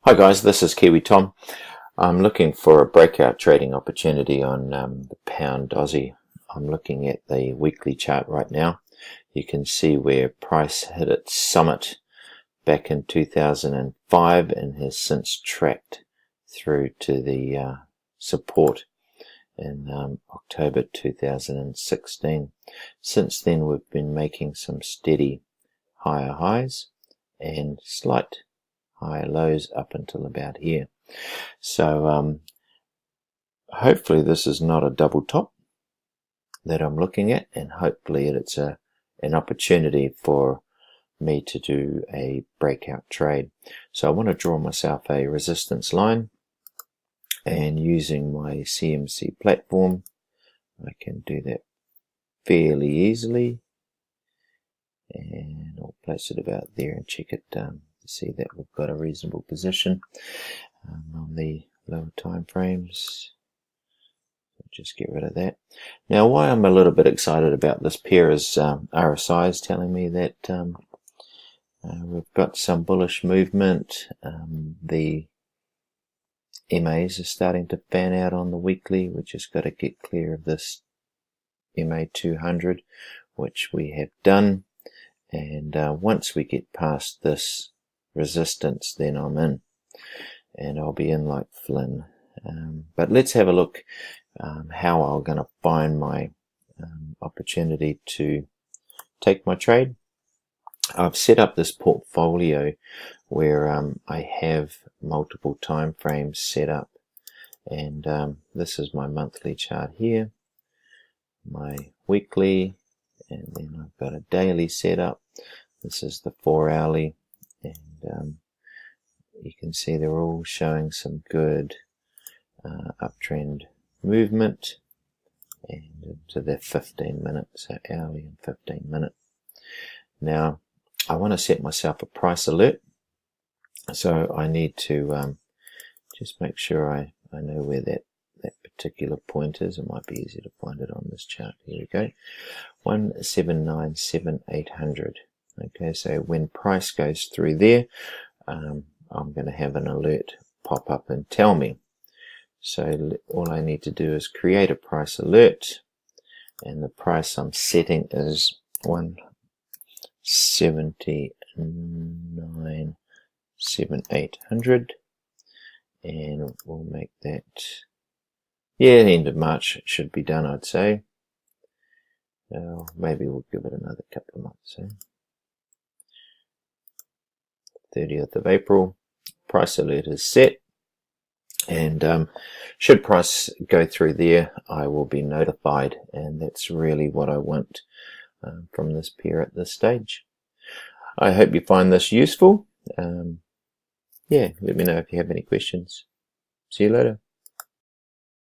Hi guys, this is Kiwi Tom. I'm looking for a breakout trading opportunity on the pound Aussie. I'm looking at the weekly chart right now. You can see where price hit its summit back in 2005 and has since tracked through to the support in October 2016. Since then we've been making some steady higher highs and slight higher lows up until about here. So hopefully this is not a double top that I'm looking at, and hopefully it's an opportunity for me to do a breakout trade. So I want to draw myself a resistance line, and using my CMC platform I can do that fairly easily, and I'll place it about there and check it to see that we've got a reasonable position on the lower time frames. Just get rid of that. Now, why I'm a little bit excited about this pair is RSI is telling me that we've got some bullish movement. The MAs are starting to fan out on the weekly. We just got to get clear of this MA 200, which we have done. And once we get past this resistance, then I'm in, and I'll be in like Flynn. But let's have a look how I'm going to find my opportunity to take my trade. I've set up this portfolio where I have multiple time frames set up, and this is my monthly chart here, my weekly, and then I've got a daily set up. This is the 4-hourly, and you can see they're all showing some good uptrend movement, and to the 15 minutes, so hourly and 15 minute. Now I want to set myself a price alert, so I need to just make sure I know where that particular point is. It might be easier to find it on this chart. Here we go, 1797800. Okay, so when price goes through there, I'm going to have an alert pop up and tell me. So all I need to do is create a price alert, and the price I'm setting is 179,7800, and we'll make that, the end of March should be done, I'd say. Maybe we'll give it another couple of months. 30th of April, price alert is set, and should price go through there, I will be notified, and that's really what I want from this pair at this stage. I hope you find this useful. Let me know if you have any questions. See you later.